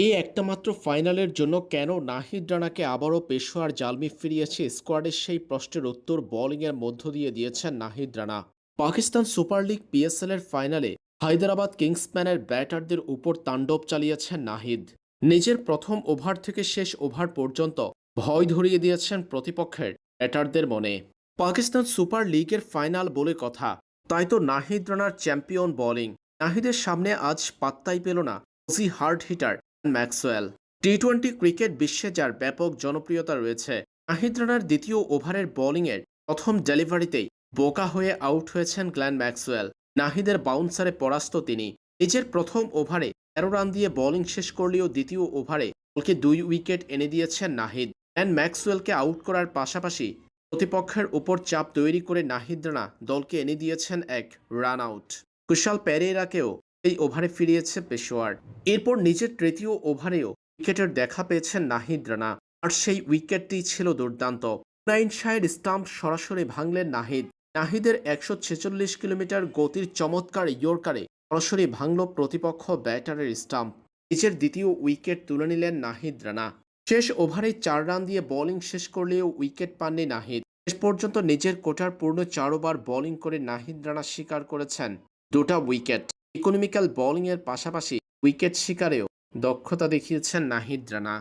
এই একটামাত্র ফাইনালের জন্য কেন নাহিদ রানাকে আবারও পেশোয়ার জালমি ফিরিয়েছে স্কোয়াডের সেই প্রশ্নের উত্তর বোলিংয়ের মধ্য দিয়ে দিয়েছেন Nahid Rana. Pakistan super league PSL এর ফাইনালে হায়দরাবাদ কিংসম্যানের ব্যাটারদের উপর তাণ্ডব চালিয়েছেন নাহিদ। নিজের প্রথম ওভার থেকে শেষ ওভার পর্যন্ত ভয় ধরিয়ে দিয়েছেন প্রতিপক্ষের ব্যাটারদের মনে। পাকিস্তান সুপার লিগের ফাইনাল বলে কথা, তাই তো নাহিদ রানার চ্যাম্পিয়ন বোলিং। নাহিদের সামনে আজ পাত্তাই পেল না Aussie hard hitter Maxwell. T twenty cricket বিশ্বে যার ব্যাপক জনপ্রিয়তা রয়েছে, নাহিদ রানার দ্বিতীয় ওভারের বোলিংয়ের প্রথম ডেলিভারিতেই বোকা হয়ে আউট হয়েছেন গ্ল্যান ম্যাক্সওয়েল। নাহিদের বাউন্সারে পরাস্ত তিনি। নিজের প্রথম ওভারে ১৩ রান দিয়ে বোলিং শেষ করলেও দ্বিতীয় ওভারে দলকে ২ উইকেট এনে দিয়েছেন নাহিদ। গ্ল্যান ম্যাক্সওয়েলকে আউট করার পাশাপাশি প্রতিপক্ষের উপর চাপ তৈরি করে নাহিদ রানা দলকে এনে দিয়েছেন এক রান আউট। কুশাল পেরেরাকেও এই ওভারে ফিরিয়েছে পেশোয়ার। এরপর নিজের তৃতীয় ওভারেও উইকেটের দেখা পেয়েছেন নাহিদ রানা, আর সেই উইকেটটি ছিল দুর্দান্ত। 9 স্টাম্প সরাসরি ভাঙলেন নাহিদ। নাহিদের ১৪৬ কিলোমিটার গতির চমৎকার ইয়র্কারে সরাসরি ভাঙল প্রতিপক্ষ ব্যাটারের স্টাম্প। নিজের দ্বিতীয় উইকেট তুলে নিলেন নাহিদ রানা। শেষ ওভারে ৪ রান দিয়ে বোলিং শেষ করলেও উইকেট পাননি নাহিদ। শেষ পর্যন্ত নিজের কোটার পূর্ণ ৪ ওভার বোলিং করে নাহিদ রানা শিকার করেছেন ২টা উইকেট। ইকোনমিক্যাল বোলিংয়ের পাশাপাশি উইকেট শিকারেও দক্ষতা দেখিয়েছেন নাহিদ রানা।